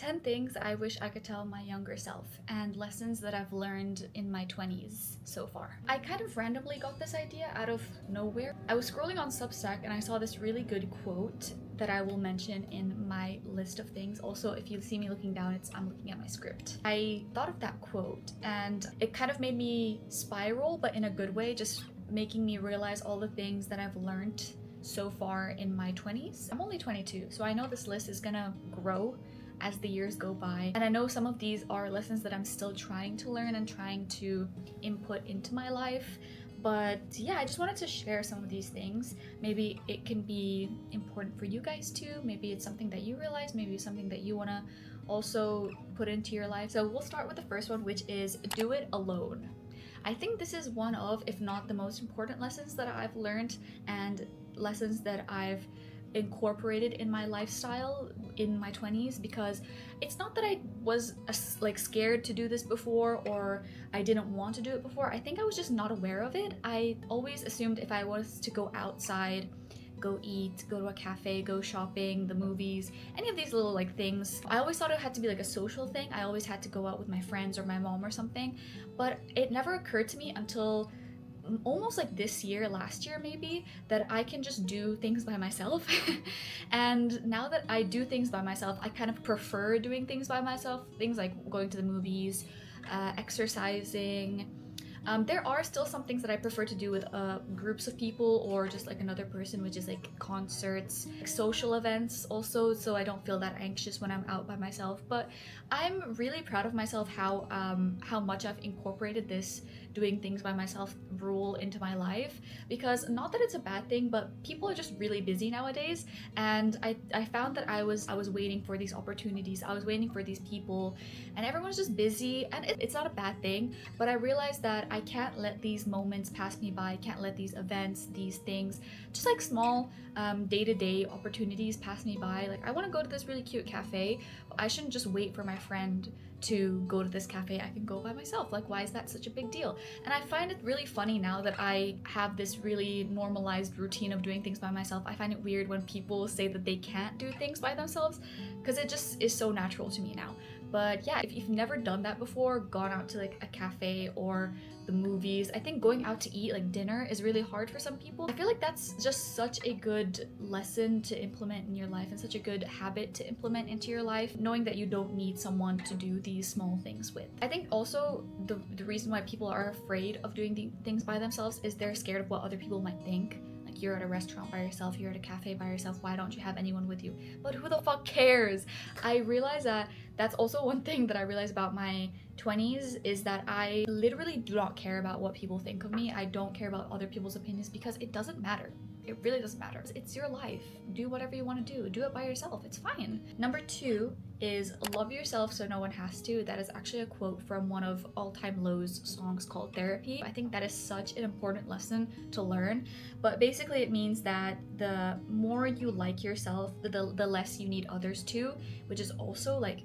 10 things I wish I could tell my younger self and lessons that I've learned in my 20s so far. I kind of randomly got this idea out of nowhere. I was scrolling on Substack and I saw this really good quote that I will mention in my list of things. Also, if you see me looking down, I'm looking at my script. I thought of that quote and it kind of made me spiral, but in a good way, just making me realize all the things that I've learned so far in my 20s. I'm only 22, so I know this list is gonna grow as the years go by. And I know some of these are lessons that I'm still trying to learn and trying to input into my life. But yeah, I just wanted to share some of these things. Maybe it can be important for you guys too. Maybe it's something that you realize, maybe it's something that you wanna also put into your life. So we'll start with the first one, which is do it alone. I think this is one of, if not the most important lessons that I've learned and lessons that I've incorporated in my lifestyle in my 20s, because it's not that I was like scared to do this before or I didn't want to do it before. I think I was just not aware of it. I always assumed if I was to go outside, go eat, go to a cafe, go shopping, the movies, any of these little like things, I always thought it had to be like a social thing. I always had to go out with my friends or my mom or something, but it never occurred to me until almost like this year, last year maybe, that I can just do things by myself. And now that I do things by myself, I kind of prefer doing things by myself. Things like going to the movies, exercising. There are still some things that I prefer to do with groups of people or just like another person, which is like concerts, like social events also, so I don't feel that anxious when I'm out by myself. But I'm really proud of myself how much I've incorporated this doing things by myself rule into my life, because not that it's a bad thing, but people are just really busy nowadays, and I found that I was waiting for these opportunities, I was waiting for these people, and everyone's just busy, and it's not a bad thing, but I realized that I can't let these moments pass me by. I can't let these events, these things, just like small day-to-day opportunities pass me by. Like, I want to go to this really cute cafe, but I shouldn't just wait for my friend to go to this cafe. I can go by myself. Like, why is that such a big deal? And I find it really funny now that I have this really normalized routine of doing things by myself. I find it weird when people say that they can't do things by themselves, because it just is so natural to me now. But yeah, if you've never done that before, gone out to like a cafe or the movies, I think going out to eat, like dinner, is really hard for some people. I feel like that's just such a good lesson to implement in your life and such a good habit to implement into your life, knowing that you don't need someone to do these small things with. I think also the reason why people are afraid of doing things by themselves is they're scared of what other people might think. Like, you're at a restaurant by yourself, you're at a cafe by yourself, why don't you have anyone with you? But who the fuck cares? I realize that that's also one thing that I realized about my 20s, is that I literally do not care about what people think of me. I don't care about other people's opinions, because it doesn't matter. It really doesn't matter. It's your life. Do whatever you want to do. Do it by yourself. It's fine. Number 2 is love yourself so no one has to. That is actually a quote from one of All Time Low's songs called Therapy. I think that is such an important lesson to learn. But basically it means that the more you like yourself, the less you need others to, which is also like,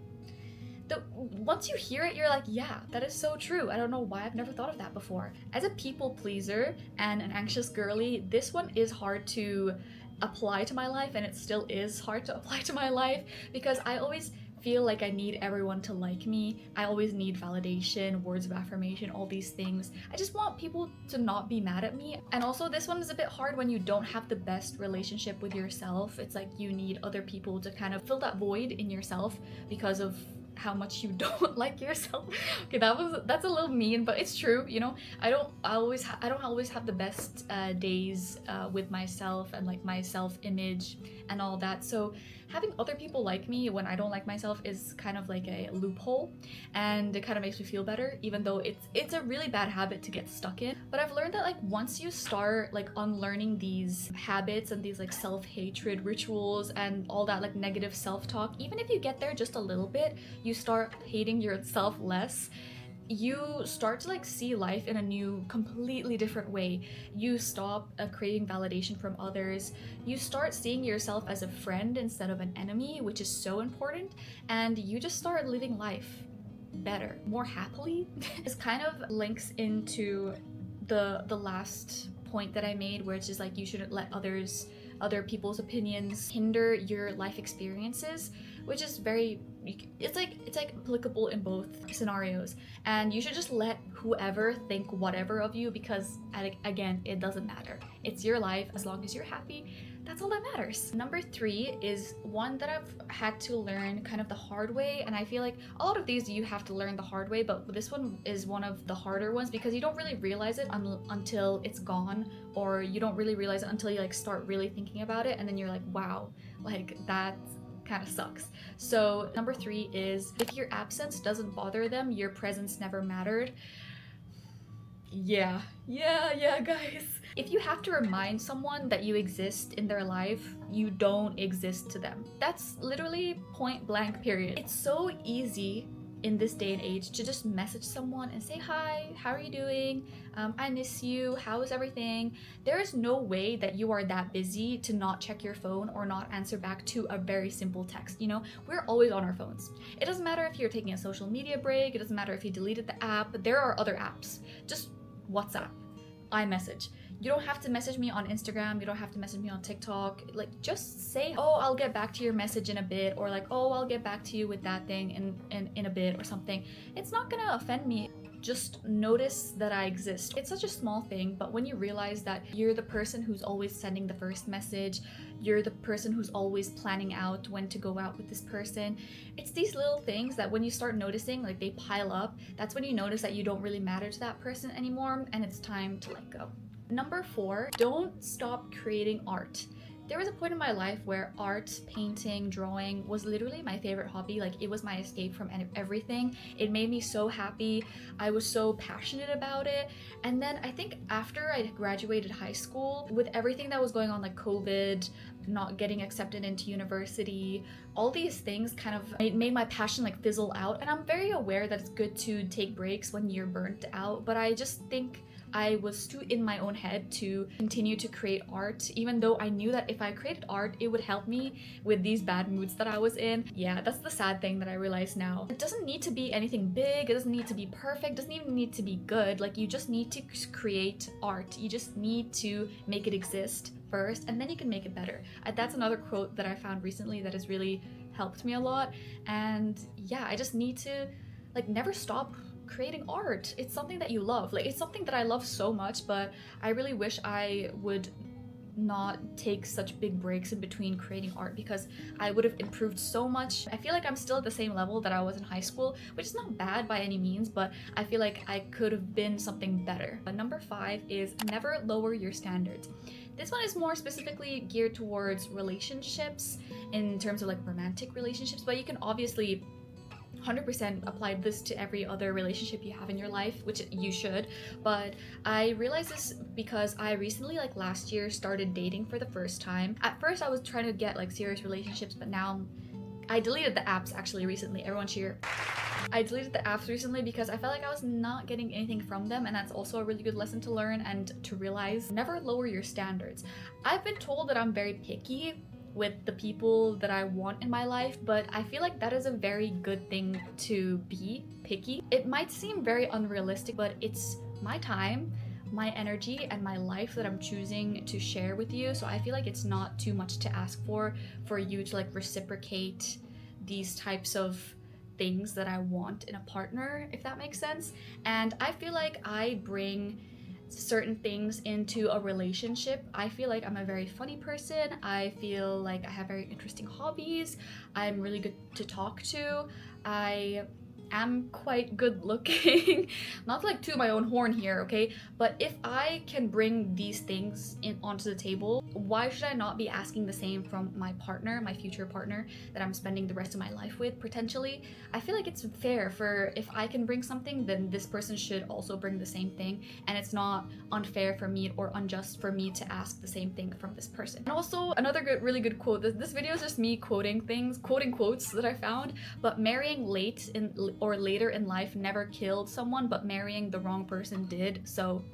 once you hear it, you're like, yeah, that is so true. I don't know why I've never thought of that before. As a people pleaser and an anxious girly, this one is hard to apply to my life, and it still is hard to apply to my life, because I always feel like I need everyone to like me. I always need validation, words of affirmation, all these things. I just want people to not be mad at me. And also this one is a bit hard when you don't have the best relationship with yourself. It's like you need other people to kind of fill that void in yourself because of how much you don't like yourself. Okay, that's a little mean, but it's true, you know. I don't always have the best days with myself and like my self-image and all that. So having other people like me when I don't like myself is kind of like a loophole, and it kind of makes me feel better, even though it's a really bad habit to get stuck in. But I've learned that like once you start like unlearning these habits and these like self-hatred rituals and all that like negative self-talk, even if you get there just a little bit, you start hating yourself less. You start to like see life in a new, completely different way. You stop craving validation from others. You start seeing yourself as a friend instead of an enemy, which is so important. And you just start living life better, more happily. This kind of links into the last point that I made, where it's just like you shouldn't let other people's opinions hinder your life experiences, which is very it's like applicable in both scenarios, and you should just let whoever think whatever of you, because again, it doesn't matter. It's your life. As long as you're happy, that's all that matters. Number 3 is one that I've had to learn kind of the hard way, and I feel like a lot of these you have to learn the hard way, but this one is one of the harder ones because you don't really realize it until it's gone, or you don't really realize it until you like start really thinking about it, and then you're like, wow, like that kind of sucks. So number 3 is, if your absence doesn't bother them, your presence never mattered. Yeah, guys. If you have to remind someone that you exist in their life, you don't exist to them. That's literally point blank, period. It's so easy in this day and age to just message someone and say, hi, how are you doing? I miss you, how is everything? There is no way that you are that busy to not check your phone or not answer back to a very simple text. You know, we're always on our phones. It doesn't matter if you're taking a social media break, it doesn't matter if you deleted the app, but there are other apps. Just WhatsApp, iMessage. You don't have to message me on Instagram, you don't have to message me on TikTok. Like, just say, oh, I'll get back to your message in a bit, or like, oh, I'll get back to you with that thing in a bit or something. It's not gonna offend me. Just notice that I exist. It's such a small thing, but when you realize that you're the person who's always sending the first message, you're the person who's always planning out when to go out with this person, it's these little things that when you start noticing, like they pile up, that's when you notice that you don't really matter to that person anymore, and it's time to let go. Number 4, don't stop creating art. There was a point in my life where art, painting, drawing was literally my favorite hobby. Like, it was my escape from everything. It made me so happy. I was so passionate about it. And then I think after I graduated high school, with everything that was going on, like COVID, not getting accepted into university, all these things kind of made my passion like fizzle out. And I'm very aware that it's good to take breaks when you're burnt out, but I just think I was too in my own head to continue to create art, even though I knew that if I created art, it would help me with these bad moods that I was in. Yeah, that's the sad thing that I realize now. It doesn't need to be anything big, it doesn't need to be perfect, it doesn't even need to be good. Like, you just need to create art. You just need to make it exist first, and then you can make it better. That's another quote that I found recently that has really helped me a lot. And yeah, I just need to like never stop creating art. It's something that you love. Like, it's something that I love so much, but I really wish I would not take such big breaks in between creating art, because I would have improved so much. I feel like I'm still at the same level that I was in high school, which is not bad by any means, but I feel like I could have been something better. Number 5 is never lower your standards. This one is more specifically geared towards relationships, in terms of like romantic relationships, but you can obviously 100% apply this to every other relationship you have in your life, which you should. But I realized this because I recently, like last year, started dating for the first time. At first I was trying to get like serious relationships, but now I deleted the apps actually recently. Everyone cheer. I deleted the apps recently because I felt like I was not getting anything from them, and that's also a really good lesson to learn and to realize. Never lower your standards. I've been told that I'm very picky with the people that I want in my life, but I feel like that is a very good thing to be picky. It might seem very unrealistic, but it's my time, my energy, and my life that I'm choosing to share with you, so I feel like it's not too much to ask for you to like reciprocate these types of things that I want in a partner, if that makes sense. And I feel like I bring certain things into a relationship. I feel like I'm a very funny person. I feel like I have very interesting hobbies. I'm really good to talk to. I am quite good looking. Not to like toot my own horn here, okay? But if I can bring these things onto the table, why should I not be asking the same from my partner, my future partner that I'm spending the rest of my life with, potentially? I feel like it's fair for, if I can bring something, then this person should also bring the same thing, and it's not unfair for me or unjust for me to ask the same thing from this person. And also, another really good quote. This video is just me quoting quotes that I found, but marrying late or later in life never killed someone, but marrying the wrong person did. So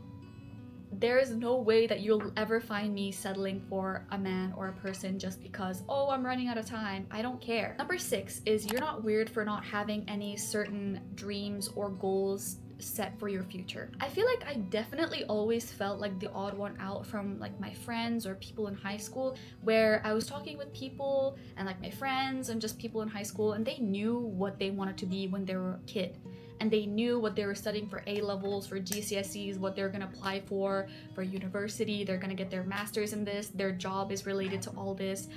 there is no way that you'll ever find me settling for a man or a person just because, oh, I'm running out of time. I don't care. Number 6 is you're not weird for not having any certain dreams or goals set for your future. I feel like I definitely always felt like the odd one out from like my friends or people in high school, where I was talking with people and like my friends and just people in high school, and they knew what they wanted to be when they were a kid. And they knew what they were studying for A levels, for GCSEs, what they're gonna apply for university. They're gonna get their master's in this, their job is related to all this.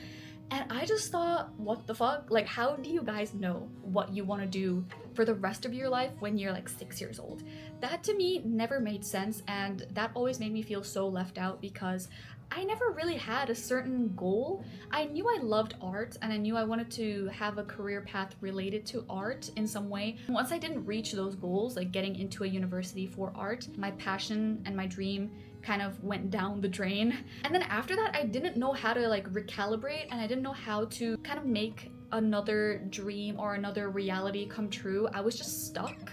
And I just thought, what the fuck? Like, how do you guys know what you want to do for the rest of your life when you're like 6 years old? That to me never made sense, and that always made me feel so left out because I never really had a certain goal. I knew I loved art and I knew I wanted to have a career path related to art in some way. Once I didn't reach those goals, like getting into a university for art, my passion and my dream kind of went down the drain. And then after that, I didn't know how to like recalibrate, and I didn't know how to kind of make another dream or another reality come true. I was just stuck.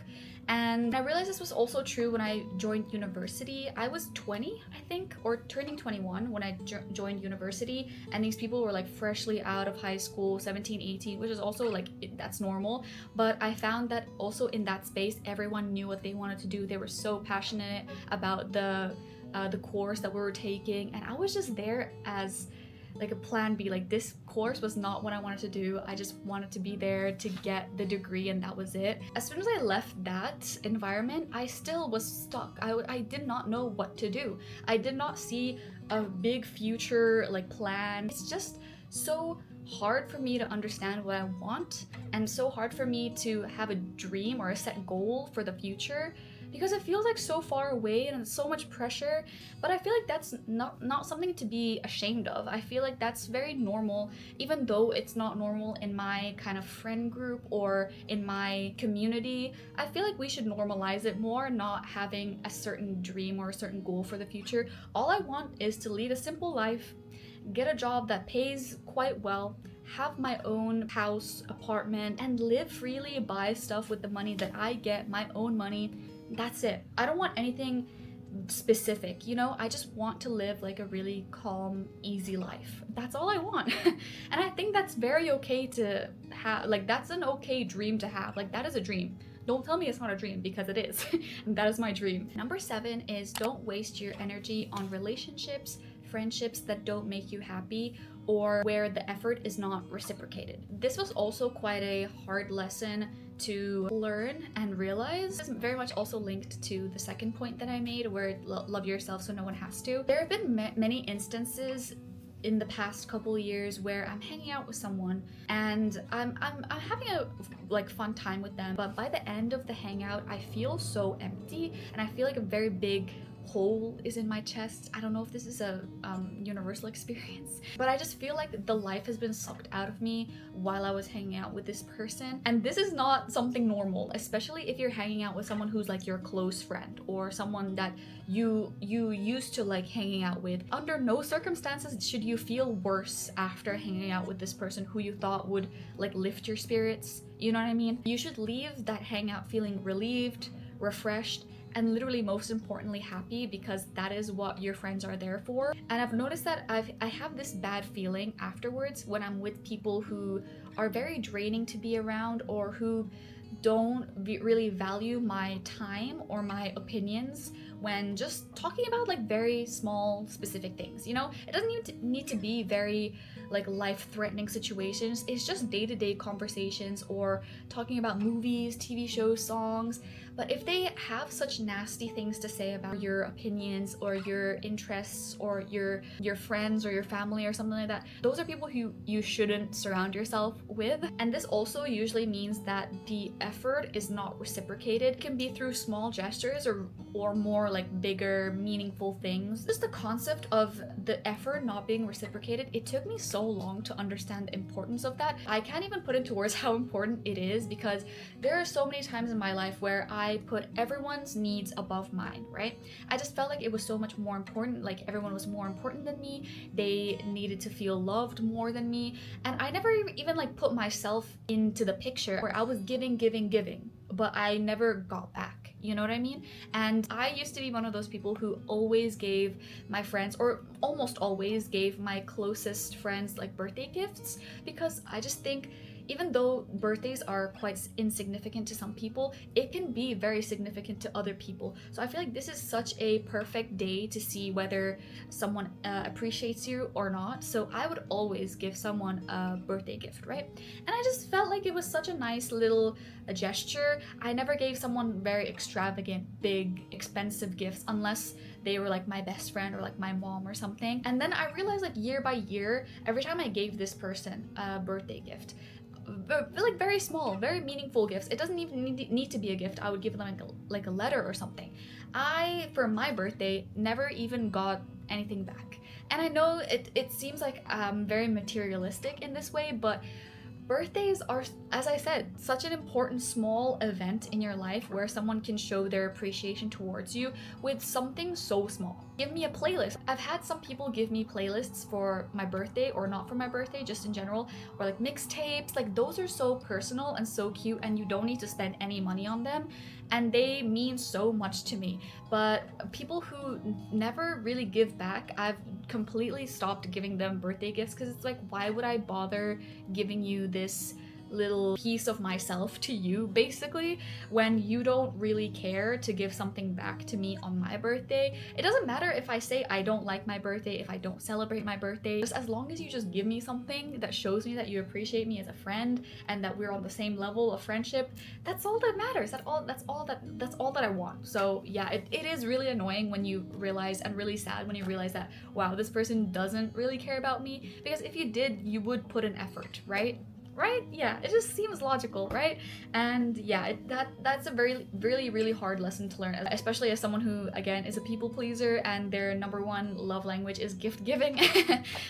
And I realized this was also true when I joined university. I was 20, I think, or turning 21 when I joined university. And these people were like freshly out of high school, 17, 18, which is also like, that's normal. But I found that also in that space, everyone knew what they wanted to do. They were so passionate about the course that we were taking. And I was just there as like a plan B. Like, this course was not what I wanted to do. I just wanted to be there to get the degree, and that was it. As soon as I left that environment, I still was stuck. I did not know what to do. I did not see a big future like plan. It's just so hard for me to understand what I want, and so hard for me to have a dream or a set goal for the future, because it feels like so far away and it's so much pressure. But I feel like that's not something to be ashamed of. I feel like that's very normal, even though it's not normal in my kind of friend group or in my community. I feel like we should normalize it more, not having a certain dream or a certain goal for the future. All I want is to lead a simple life, get a job that pays quite well, have my own house, apartment, and live freely, buy stuff with the money that I get, my own money. That's it. I don't want anything specific, you know? I just want to live like a really calm, easy life. That's all I want. And I think that's very okay to have. Like, that's an okay dream to have. Like, that is a dream. Don't tell me it's not a dream, because it is. And that is my dream. Number 7 is don't waste your energy on relationships, friendships that don't make you happy, or where the effort is not reciprocated. This was also quite a hard lesson to learn and realize. It's very much also linked to the second point that I made, where love yourself so no one has to. There have been many instances in the past couple years where I'm hanging out with someone and I'm having a like fun time with them, but by the end of the hangout I feel so empty, and I feel like a very big hole is in my chest. I don't know if this is a universal experience, but I just feel like the life has been sucked out of me while I was hanging out with this person. And this is not something normal, especially if you're hanging out with someone who's like your close friend or someone that you used to like hanging out with. Under no circumstances should you feel worse after hanging out with this person who you thought would like lift your spirits. You know what I mean? You should leave that hangout feeling relieved, refreshed, and literally most importantly happy, because that is what your friends are there for. And I've noticed that I have this bad feeling afterwards when I'm with people who are very draining to be around, or who don't really value my time or my opinions when just talking about like very small specific things. You know, it doesn't even need to be very like life-threatening situations. It's just day-to-day conversations or talking about movies, TV shows, songs. But if they have such nasty things to say about your opinions or your interests or your friends or your family or something like that, those are people who you shouldn't surround yourself with. And this also usually means that the effort is not reciprocated. It can be through small gestures or more like bigger, meaningful things. Just the concept of the effort not being reciprocated, it took me so long to understand the importance of that. I can't even put into words how important it is, because there are so many times in my life where I put everyone's needs above mine, right? I just felt like it was so much more important, like everyone was more important than me. They needed to feel loved more than me. And I never even like put myself into the picture, where I was giving, but I never got back. You know what I mean? And I used to be one of those people who always gave my friends, or almost always gave my closest friends, like birthday gifts, because I just think even though birthdays are quite insignificant to some people, it can be very significant to other people. So I feel like this is such a perfect day to see whether someone appreciates you or not. So I would always give someone a birthday gift, right? And I just felt like it was such a nice little gesture. I never gave someone very extravagant, big, expensive gifts unless they were like my best friend or like my mom or something. And then I realized like year by year, every time I gave this person a birthday gift, like very small, very meaningful gifts. It doesn't even need to be a gift. I would give them like a letter or something. I, for my birthday, never even got anything back. And I know it seems like I'm very materialistic in this way, but birthdays are, as I said, such an important small event in your life where someone can show their appreciation towards you with something so small. Give me a playlist. I've had some people give me playlists for my birthday, or not for my birthday, just in general, or like mixtapes. Like those are so personal and so cute, and you don't need to spend any money on them, and they mean so much to me. But people who never really give back, I've completely stopped giving them birthday gifts, because it's like, why would I bother giving you this little piece of myself to you, basically, when you don't really care to give something back to me on my birthday? It doesn't matter if I say I don't like my birthday, if I don't celebrate my birthday, just as long as you just give me something that shows me that you appreciate me as a friend and that we're on the same level of friendship, that's all that matters. That's all that I want. So yeah, it is really annoying when you realize, and really sad when you realize that, wow, this person doesn't really care about me, because if you did, you would put an effort, right? Right? Yeah, it just seems logical, right? And yeah, that's a really hard lesson to learn, especially as someone who, again, is a people pleaser and their number one love language is gift giving.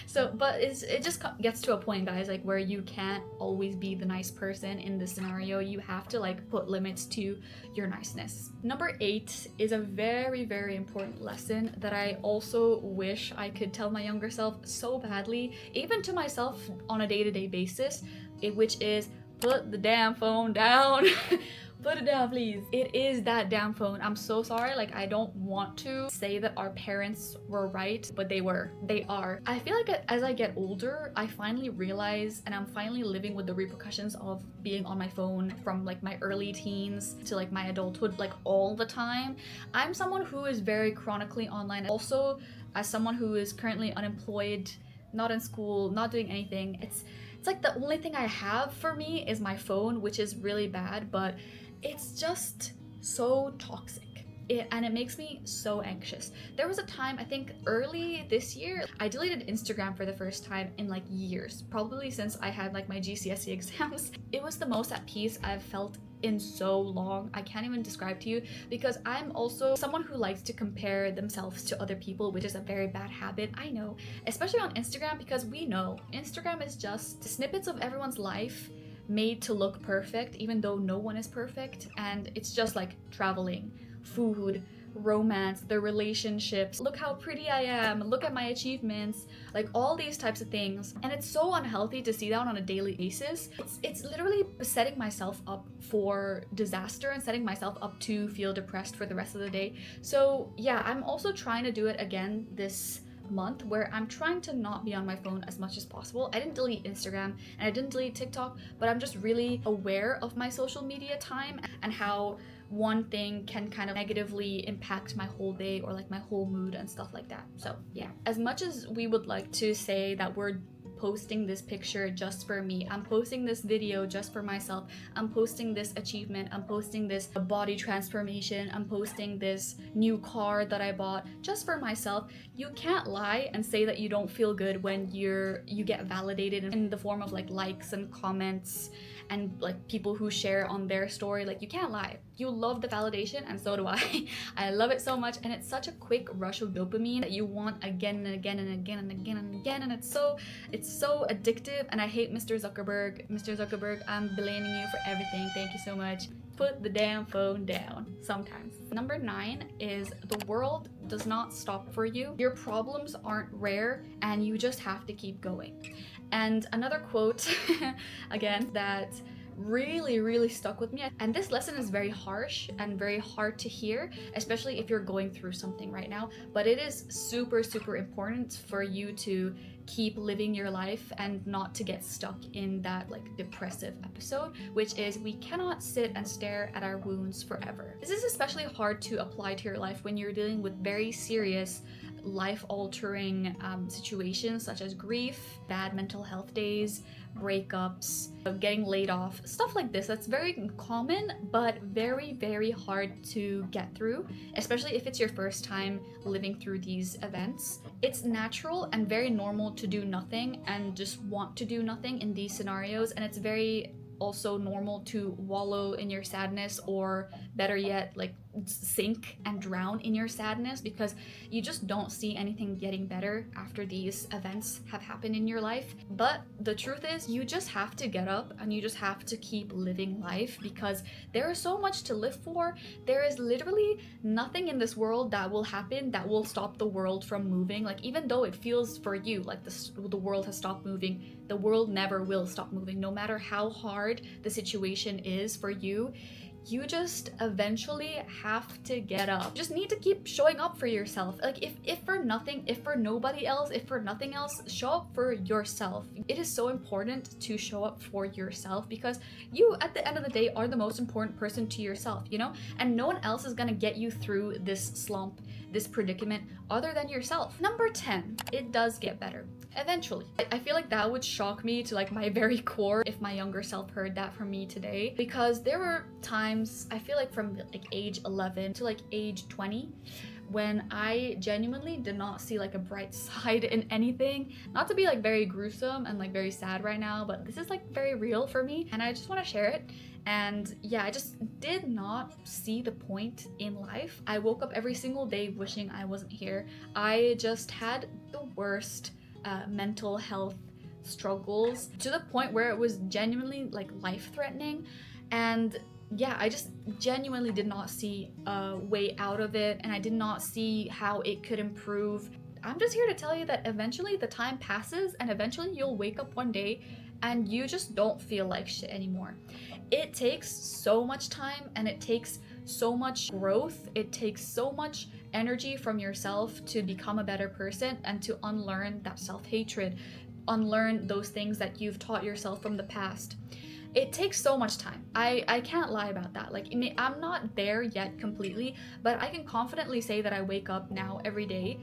So, but it just gets to a point, guys, like where you can't always be the nice person in this scenario. You have to like put limits to your niceness. Number 8 is a very important lesson that I also wish I could tell my younger self so badly, even to myself on a day-to-day basis, which is put the damn phone down. Put it down, please. It is that damn phone. I'm so sorry. Like, I don't want to say that our parents were right, but they were. They are. I feel like as I get older, I finally realize, and I'm finally living with the repercussions of being on my phone from like my early teens to like my adulthood, like all the time. I'm someone who is very chronically online. Also, as someone who is currently unemployed, not in school, not doing anything, it's like the only thing I have for me is my phone, which is really bad, but it's just so toxic. And it makes me so anxious. There was a time, I think early this year, I deleted Instagram for the first time in like years, probably since I had like my GCSE exams. It was the most at peace I've felt in so long. I can't even describe to you, because I'm also someone who likes to compare themselves to other people, which is a very bad habit, I know, especially on Instagram, because we know Instagram is just snippets of everyone's life made to look perfect, even though no one is perfect. And it's just like traveling, food, romance, their relationships, look how pretty I am, look at my achievements, like all these types of things. And it's so unhealthy to see that on a daily basis. It's literally setting myself up for disaster and setting myself up to feel depressed for the rest of the day. So yeah, I'm also trying to do it again this month, where I'm trying to not be on my phone as much as possible. I didn't delete Instagram and I didn't delete TikTok, but I'm just really aware of my social media time and how one thing can kind of negatively impact my whole day or like my whole mood and stuff like that. So yeah, as much as we would like to say that we're posting this picture just for me, I'm posting this video just for myself, I'm posting this achievement, I'm posting this body transformation, I'm posting this new car that I bought just for myself, you can't lie and say that you don't feel good when you get validated in the form of like likes and comments and like people who share on their story. Like, you can't lie. You love the validation, and so do I. I love it so much, and it's such a quick rush of dopamine that you want again and again and again and again and again, and it's so addictive. And I hate Mr. Zuckerberg. Mr. Zuckerberg, I'm blaming you for everything. Thank you so much. Put the damn phone down sometimes. Number 9 is the world does not stop for you. Your problems aren't rare, and you just have to keep going. And another quote, again, that really stuck with me, and this lesson is very harsh and very hard to hear, especially if you're going through something right now, but it is super important for you to keep living your life and not to get stuck in that like depressive episode, which is we cannot sit and stare at our wounds forever. This is especially hard to apply to your life when you're dealing with very serious life-altering situations such as grief, bad mental health days, breakups, getting laid off, stuff like this. That's very common but very, very hard to get through, especially if it's your first time living through these events. It's natural and very normal to do nothing and just want to do nothing in these scenarios, and it's very also normal to wallow in your sadness, or better yet, like sink and drown in your sadness, because you just don't see anything getting better after these events have happened in your life. But the truth is, you just have to get up and you just have to keep living life, because there is so much to live for. There is literally nothing in this world that will happen that will stop the world from moving. Like, even though it feels for you like the world has stopped moving, the world never will stop moving. No matter how hard the situation is for you, you just eventually have to get up. You just need to keep showing up for yourself. Like, if for nothing, if for nobody else, if for nothing else, show up for yourself. It is so important to show up for yourself, because you, at the end of the day, are the most important person to yourself, you know? And no one else is gonna get you through this slump, this predicament, other than yourself. Number 10, it does get better. Eventually. I feel like that would shock me to like my very core if my younger self heard that from me today, because there were times, I feel like from like age 11 to like age 20, when I genuinely did not see like a bright side in anything. Not to be like very gruesome and like very sad right now, but this is like very real for me and I just want to share it. And yeah, I just did not see the point in life. I woke up every single day wishing I wasn't here. I just had the worst mental health struggles, to the point where it was genuinely like life-threatening. And yeah, I just genuinely did not see a way out of it, and I did not see how it could improve. I'm just here to tell you that eventually the time passes, and eventually you'll wake up one day and you just don't feel like shit anymore. It takes so much time, and it takes so much growth. It takes so much energy from yourself to become a better person and to unlearn that self-hatred, unlearn those things that you've taught yourself from the past. It takes so much time. I can't lie about that. Like, I'm not there yet completely, but I can confidently say that I wake up now every day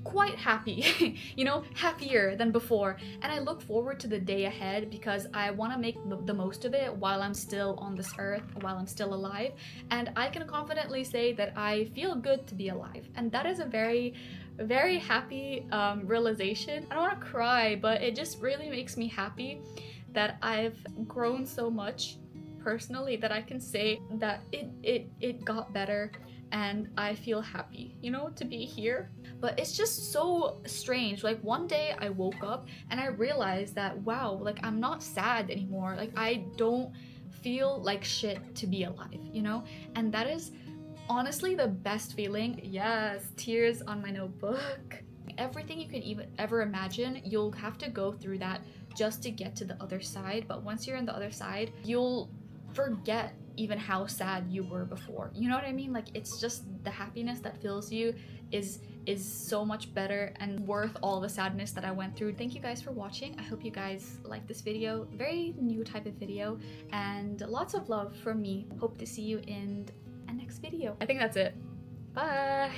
quite happy, you know, happier than before. And I look forward to the day ahead because I want to make the most of it while I'm still on this earth, while I'm still alive. And I can confidently say that I feel good to be alive. And that is a very, very happy realization. I don't want to cry, but it just really makes me happy that I've grown so much personally that I can say that it got better. And I feel happy, you know, to be here. But it's just so strange. Like, one day I woke up and I realized that, wow, like, I'm not sad anymore. Like, I don't feel like shit to be alive, you know? And that is honestly the best feeling. Yes, tears on my notebook. Everything you can even ever imagine, you'll have to go through that just to get to the other side. But once you're on the other side, you'll forget even how sad you were before. You know what I mean? Like, it's just the happiness that fills you is so much better and worth all the sadness that I went through. Thank you guys for watching. I hope you guys like this video. Very new type of video, and lots of love from me. Hope to see you in a next video. I think that's it. Bye.